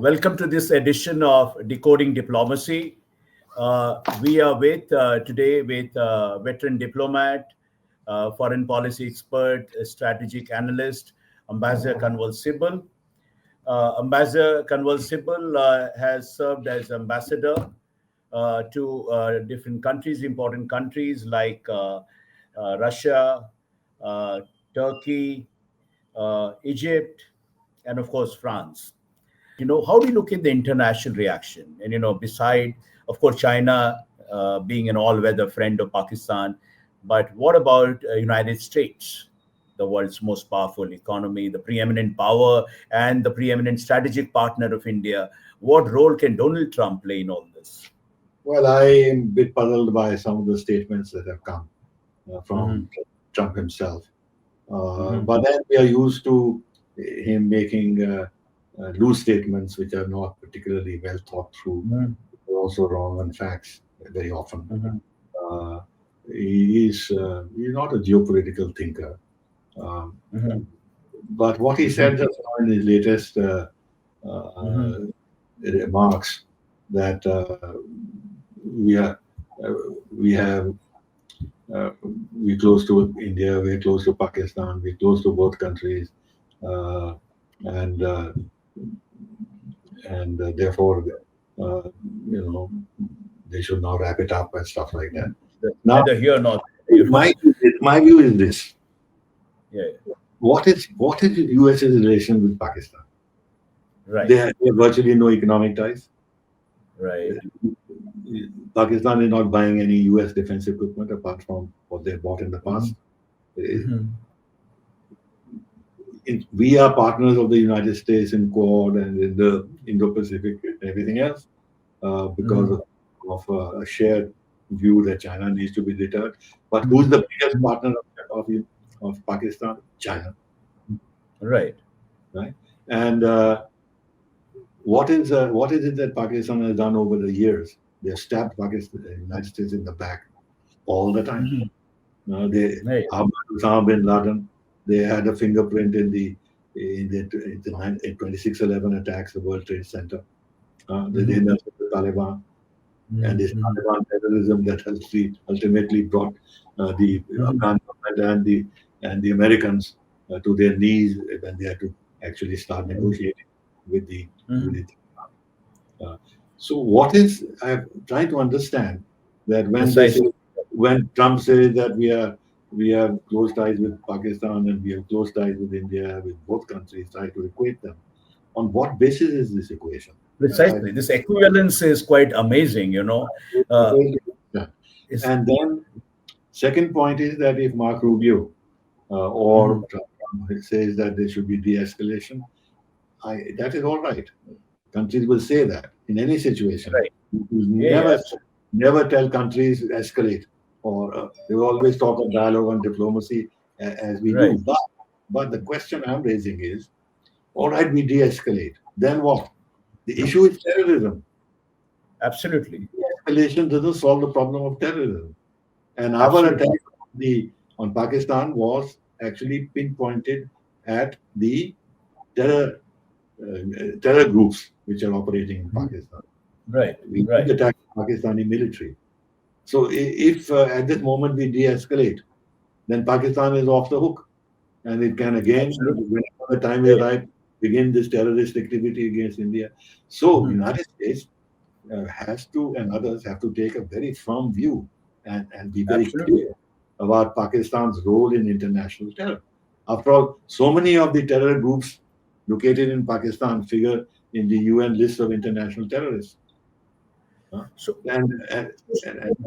Welcome to this edition of Decoding Diplomacy. We are today with veteran diplomat, foreign policy expert, strategic analyst, Ambassador Kanwal Sibal. Ambassador Kanwal Sibal has served as ambassador to different countries, important countries like Russia, uh, Turkey, Egypt, and of course, France. How do you look at the international reaction? And, beside, of course, China being an all-weather friend of Pakistan, but what about United States, the world's most powerful economy, the preeminent power and the preeminent strategic partner of India? What role can Donald Trump play in all this? Well, I am a bit puzzled by some of the statements that have come from Trump himself. But then we are used to him making loose statements which are not particularly well thought through, also wrong on facts very often. He's not a geopolitical thinker. But what he said just now in his latest remarks that we're close to India, we're close to Pakistan, we're close to both countries, and therefore, they should now wrap it up and stuff like that. Now, neither here nor my view is this: yeah. What is the US's relation with Pakistan? Right. They have virtually no economic ties. Right. Pakistan is not buying any US defense equipment apart from what they bought in the past. We are partners of the United States in Quad and in the Indo-Pacific and everything else because of a shared view that China needs to be deterred. But who's the biggest partner of Pakistan? China. Right. Right. And what is it that Pakistan has done over the years? They have stabbed the United States in the back all the time. Osama bin Laden, they had a fingerprint in the 26/11 attacks, the World Trade Center. They did that with the Taliban, and this Taliban terrorism that ultimately brought the Afghan government and the Americans to their knees when they had to actually start negotiating with the so what is I'm trying to understand that when Trump says that we have close ties with Pakistan and we have close ties with India, with both countries, try to equate them. On what basis is this equation? Precisely. This equivalence is quite amazing, And then second point is that if Mark Rubio or Trump says that there should be de-escalation, that is all right. Countries will say that in any situation. Right. Never tell countries escalate, or they will always talk of dialogue and diplomacy as we do. But the question I'm raising is, all right, we de-escalate. Then what? The issue is terrorism. Absolutely. De-escalation doesn't solve the problem of terrorism. And our attack on Pakistan was actually pinpointed at the terror groups which are operating in Pakistan. Right. We attack Pakistani military. So if at this moment we de-escalate, then Pakistan is off the hook, and it can again, when the time is right, begin this terrorist activity against India. So United States has to, and others have to take a very firm view and be very clear about Pakistan's role in international terror. After all, so many of the terror groups located in Pakistan figure in the UN list of international terrorists. And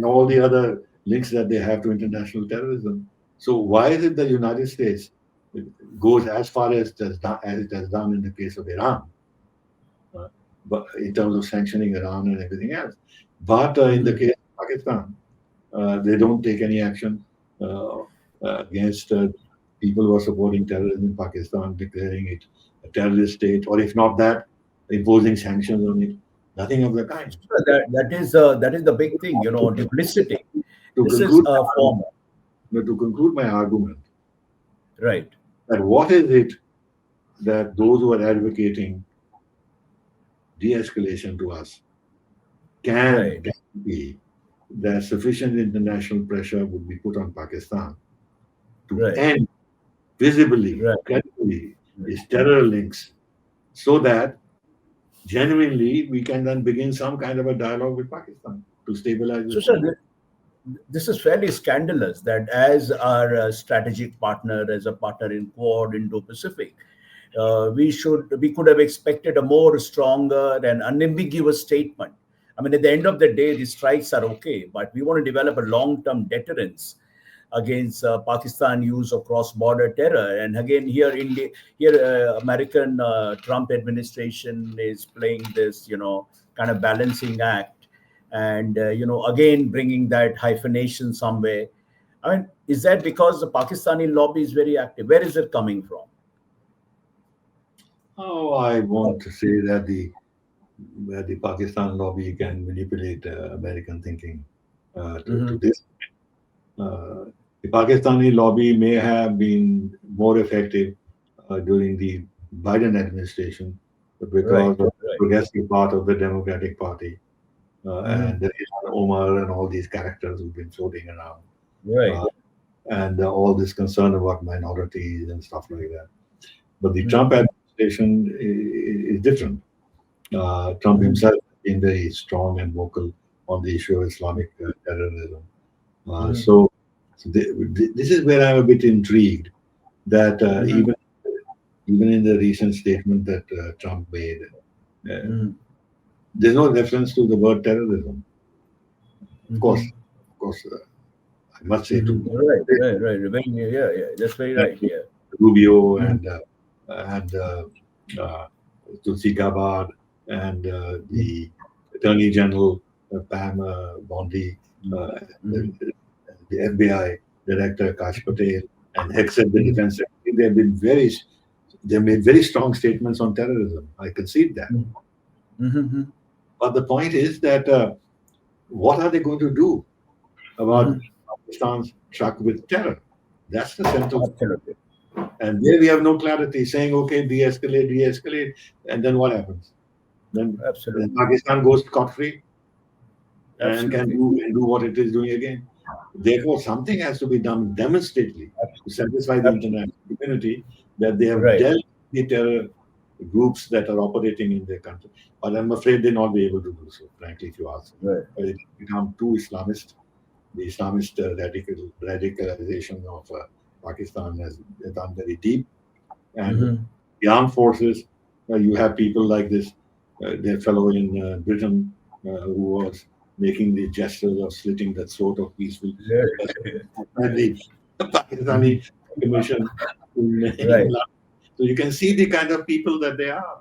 all the other links that they have to international terrorism. So why is it the United States goes as far as it has done in the case of Iran, but in terms of sanctioning Iran and everything else? But in the case of Pakistan, they don't take any action against people who are supporting terrorism in Pakistan, declaring it a terrorist state, or if not that, imposing sanctions on it. Nothing of the kind. That is the big thing, duplicity. To conclude my argument, right, that what is it that those who are advocating de-escalation to us can Right. guarantee that sufficient international pressure would be put on Pakistan to Right. end visibly, Right. credibly, its terror links, so that genuinely we can then begin some kind of a dialogue with Pakistan to stabilize the So, sir, situation. this is fairly scandalous that as our strategic partner, as a partner in Quad Indo-Pacific, we could have expected a more stronger and unambiguous statement. I mean, at the end of the day, the strikes are okay, but we want to develop a long-term deterrence against Pakistan use of cross-border terror. And again, American Trump administration is playing this, kind of balancing act, and again bringing that hyphenation somewhere. I mean, is that because the Pakistani lobby is very active? Where is it coming from? Oh, I want to say that the Pakistan lobby can manipulate American thinking to Hmm. this. Uh, the Pakistani lobby may have been more effective during the Biden administration because Right, of the right. progressive part of the Democratic Party Hmm. and the Ilhan Omar and all these characters who've been floating around, Right. uh, and all this concern about minorities and stuff like that. But the Hmm. Trump administration is different. Trump Hmm. himself has been very strong and vocal on the issue of Islamic terrorism. Uh, Hmm. so this is where I'm a bit intrigued that Hmm. even in the recent statement that Trump made, uh, Hmm. there's no reference to the word terrorism. Hmm. Of course, I must say Hmm. to Right, right, right. Yeah, yeah. That's very that right. Yeah. Rubio Hmm. and uh, Tulsi Gabbard and Hmm. the Attorney General Pam Bondi, uh, the, Hmm. the FBI Director Kash Patel, and Hexed, the Hmm. Defense Secretary. They made very strong statements on terrorism. I concede that. Hmm. Hmm. But the point is that what are they going to do about Hmm. Pakistan's truck with terror? That's the central. Absolutely. And there we have no clarity, saying, okay, de escalate, and then what happens? Then Absolutely. Pakistan goes scot free and can Absolutely. do what it is doing again. Therefore, something has to be done demonstrably to satisfy the Absolutely. international community that they have Right. dealt with the terror groups that are operating in their country. But I'm afraid they'll not be able to do so, frankly, if you ask me. Right. It become too Islamist. The Islamist radicalization of Pakistan has done very deep. And Hmm. the armed forces, you have people like this, their fellow in Britain who was making the gestures of slitting the throat of peaceful protesters, Yeah. and the Mhm. Pakistani commission in Right. London. So you can see the kind of people that they are,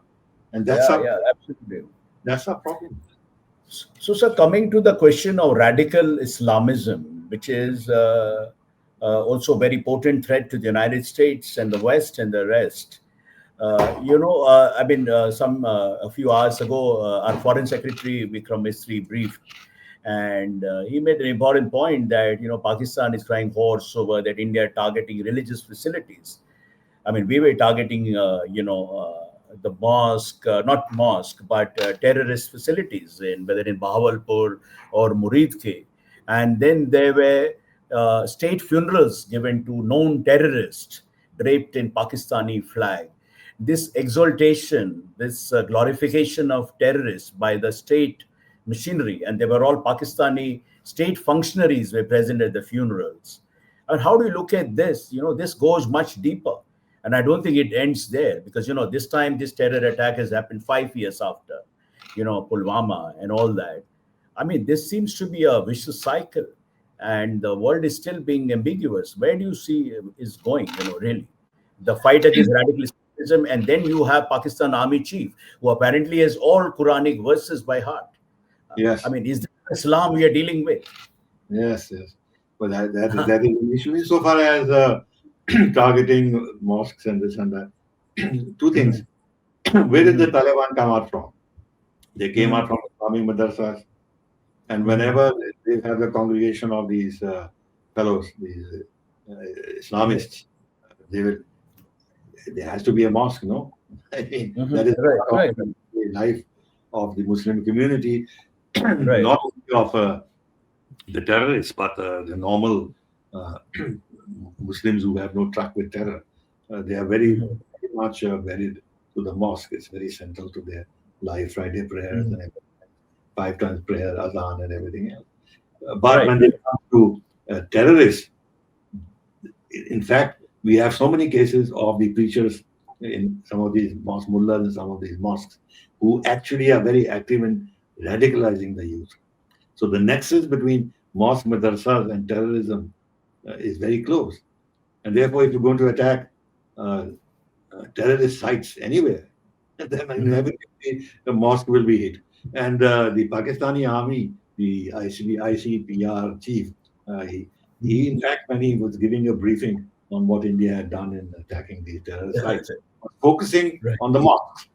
and Yeah, yeah, absolutely. that's our problem. So, sir, coming to the question of radical Islamism, which is also a very potent threat to the United States and the West and the rest. I mean, a few hours ago, our Foreign Secretary Vikram Misri briefed, and he made an important point that Pakistan is crying horse over that India targeting religious facilities. I mean, we were targeting, the mosque, not mosque, but terrorist facilities, in whether in Bahawalpur or Muridke. And then there were state funerals given to known terrorists draped in Pakistani flag. This exaltation, this glorification of terrorists by the state machinery, and they were all Pakistani state functionaries were present at the funerals. And how do you look at this? This goes much deeper. And I don't think it ends there because, this time this terror attack has happened 5 years after, Pulwama and all that. I mean, this seems to be a vicious cycle and the world is still being ambiguous. Where do you see is going, really? The fight against radical Islamism, and then you have Pakistan Army Chief, who apparently has all Quranic verses by heart. I Yes, mean, is this Islam we are dealing with? yes. But that is an issue. Insofar as targeting mosques and this and that, two things. Mhm. Where did the Mhm. Taliban come out from? They came out Mhm. from Islamic madrasas, and Mhm. whenever they have a congregation of these fellows, these uh, Mhm. Islamists, they will. There has to be a mosque, no? I mean, that Mhm. is Right, part of right. the life. of the Muslim community, Right. not only of the terrorists, but the normal uh, Muslims who have no truck with terror. They are Mhm. very much wedded to the mosque. It's very central to their life, Friday prayers and Mhm. everything, 5 times prayer, azan, and everything else. But Right. when they come to terrorists, in fact, we have so many cases of the preachers in some of these mosque mullahs in some of these mosques who actually are very active in radicalizing the youth. So the nexus between mosque madrasas and terrorism is very close. And therefore, if you're going to attack uh, terrorist sites anywhere, then Mhm. inevitably the mosque will be hit. And the Pakistani army, the ICPR chief, uh, he, he Mhm. in fact, when he was giving a briefing on what India had done in attacking these terrorist sites, was focusing Right. on the mosques.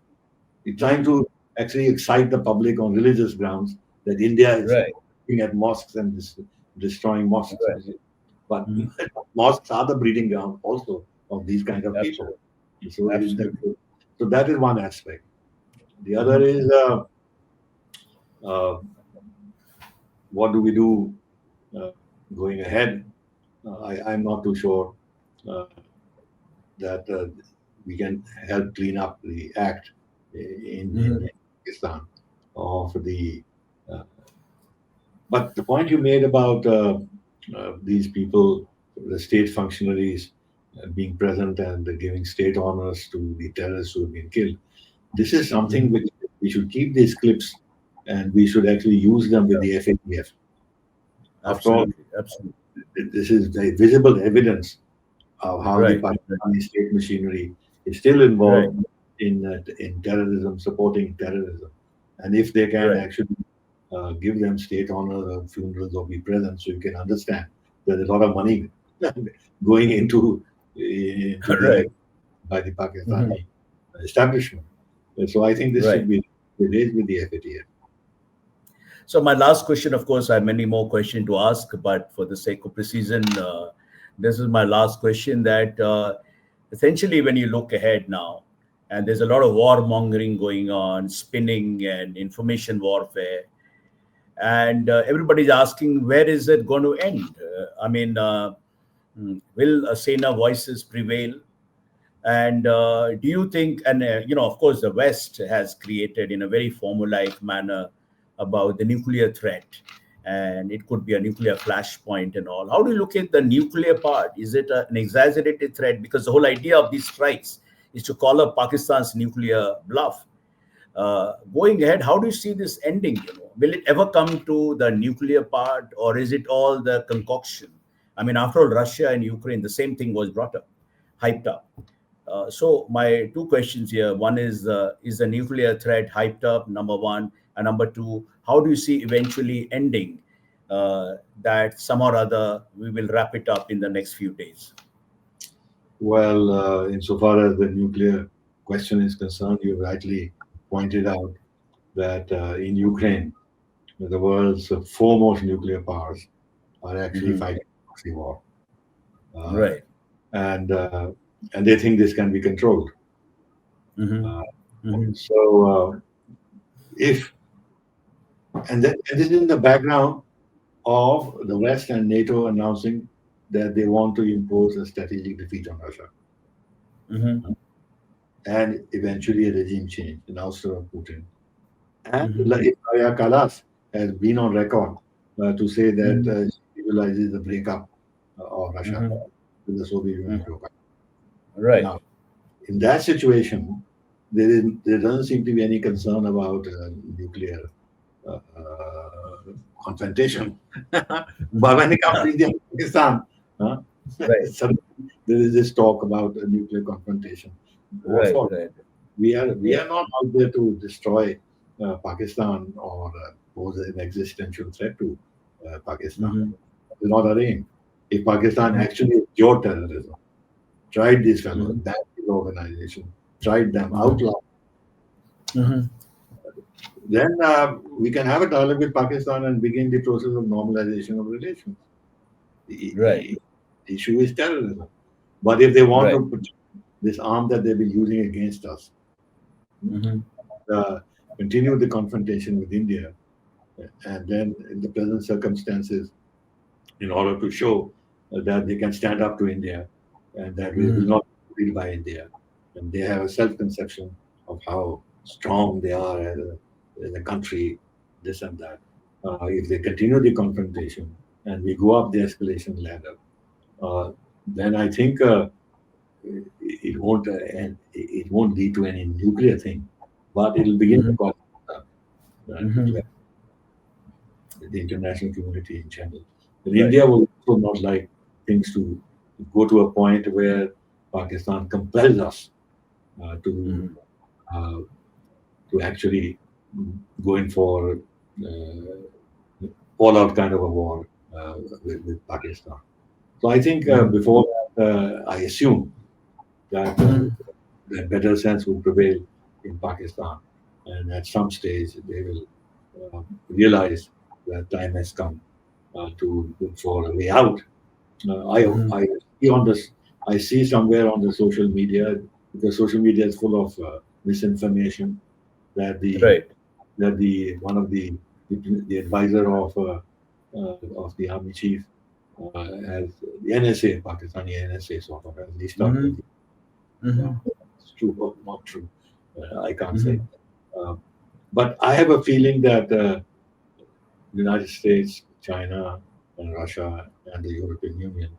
He's trying Mhm. to actually excite the public on religious grounds that India is Right. looking at mosques and destroying mosques. Right. But Mhm. mosques are the breeding ground also of these kind of people. Absolutely. So, Absolutely. so that is one aspect. The other Mhm. is uh, what do we do uh, going ahead? I'm not too sure uh, that we can help clean up the act in Mhm. Pakistan of the. Uh, but the point you made about these people, the state functionaries being present and giving state honors to the terrorists who have been killed, this is something Mhm. which we should keep these clips and we should actually use them with Yeah. the FATF. After all, Absolutely. Absolutely. this is very visible evidence of how the Right. Right. Pakistani state machinery is still Right. involved in terrorism, supporting terrorism. And if they can Right. actually give them state honor or funerals or be present, so you can understand that there's a lot of money going into these Right. by the Mhm. Pakistani establishment. So I think this Right. should be raised with the FATF. So my last question, of course, I have many more questions to ask, but for the sake of precision, this is my last question. That essentially, when you look ahead now, and there's a lot of warmongering going on, spinning and information warfare, and everybody's asking where is it going to end? Will saner voices prevail? And do you think, and of course, the West has created in a very formulaic manner about the nuclear threat, and it could be a nuclear flashpoint and all. How do you look at the nuclear part? Is it an exaggerated threat? Because the whole idea of these strikes is to call up Pakistan's nuclear bluff. Going ahead, how do you see this ending? Will it ever come to the nuclear part, or is it all the concoction? I mean, after all, Russia and Ukraine, the same thing was brought up, hyped up. So my two questions here: one is the nuclear threat hyped up? Number one, and number two, how do you see eventually ending that some or other we will wrap it up in the next few days? Well, insofar as the nuclear question is concerned, you rightly pointed out that in Ukraine, the world's foremost nuclear powers are actually Hmm. fighting a proxy war, uh, Right. and uh, and they think this can be controlled. Hmm. Uh, Hmm. so if and this is in the background of the West and NATO announcing that they want to impose a strategic defeat on Russia Hmm. and eventually a regime change, an ouster of Putin. And Hmm. Kaya Kalas has been on record to say that Hmm. she visualizes the breakup of Russia Hmm. with the Soviet Union Hmm. broke up. Right. Now, in that situation, there doesn't seem to be any concern about nuclear confrontation. But when it comes to India and Pakistan, huh, Right. suddenly there is this talk about a nuclear confrontation. What Right. for? Right. We Yeah. are not out there to destroy Pakistan or pose an existential threat to Pakistan. Hmm. It's not our aim. If Pakistan Hmm. actually endured terrorism, tried these fellows, Hmm. banned these organizations, tried them, Hmm. outlawed, Hmm. then we can have a dialogue with Pakistan and begin the process of normalization of relations. The, Right. the, the issue is terrorism. But if they want Right. to put this arm that they've been using against us, Hmm. uh, continue the confrontation with India, and then in the present circumstances, in order to show that they can stand up to India and that we will Mhm. not be ruled by India. And they have a self-conception of how strong they are as a country, this and that. If they continue the confrontation and we go up the escalation ladder, uh, then I think it won't lead to any nuclear thing, but it'll begin to Mhm. cause to Mhm. the international community in general. And Right. India will also not like things to go to a point where Pakistan compels us uh, to Mhm. uh, to actually go in for all-out kind of a war with Pakistan. So I think Mhm. before that, I assume that Mhm. the better sense will prevail in Pakistan, and at some stage they will realize that time has come to look for a way out. Mhm. I see on this, I see somewhere on the social media, because social media is full of misinformation, that Right. one of the advisor of the army chief has the NSA, Pakistani NSA sort of has reached out to Mhm. him. Mhm. It's true or not true, I can't say. Mhm. Uh, but I have a feeling that United States, China, and Russia, and the European Union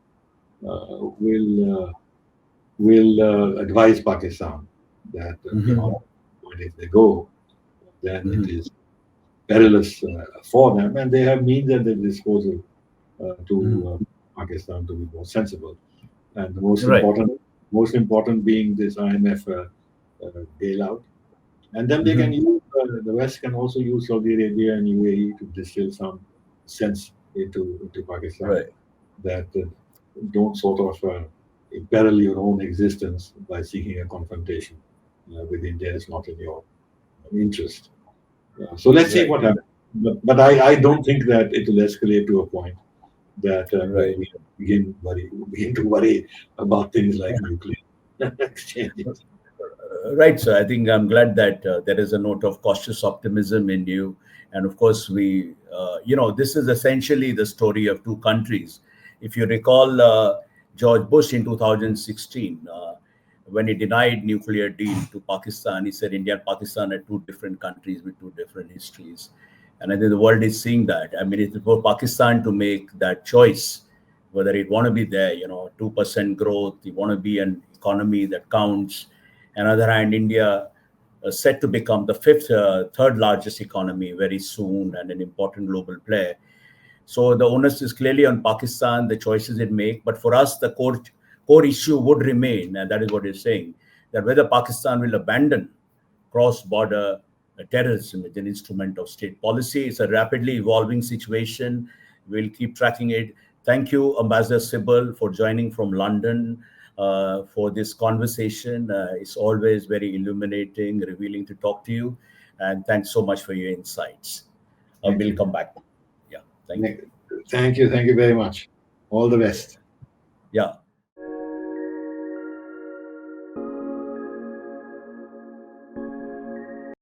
will advise Pakistan that beyond Mhm. point, if they go, then it Mhm. is perilous for them, and they have means at their disposal to Mhm. Pakistan to be more sensible. And the Right. most important being this IMF bailout, and then they can Mhm. use the West can also use Saudi Arabia and UAE to distill some sense into Pakistan Right. that don't sort of imperil your own existence by seeking a confrontation with India is not in your interest. So let's see Right. what happens. But I don't think that it will escalate to a point that where Right. we begin to worry about things like nuclear exchanges. Right, sir. I think I'm glad that there is a note of cautious optimism in you. And of course, this is essentially the story of two countries. If you recall, George Bush in 2016, when he denied nuclear deal to Pakistan, he said India and Pakistan are two different countries with two different histories. And I think the world is seeing that. I mean, it's for Pakistan to make that choice, whether it want to be there, 2% growth, you want to be an economy that counts. On the other hand, India set to become the third largest economy very soon and an important global player. So the onus is clearly on Pakistan, the choices it make. But for us, the core issue would remain, and that is what you're saying, that whether Pakistan will abandon cross-border terrorism as an instrument of state policy. It's a rapidly evolving situation. We'll keep tracking it. Thank you, Ambassador Sibal, for joining from London for this conversation. It's always very illuminating, revealing to talk to you. And thanks so much for your insights. Thank We'll you. come back. Yeah, thank you. Thank you. Thank you very much. All the best. Yeah.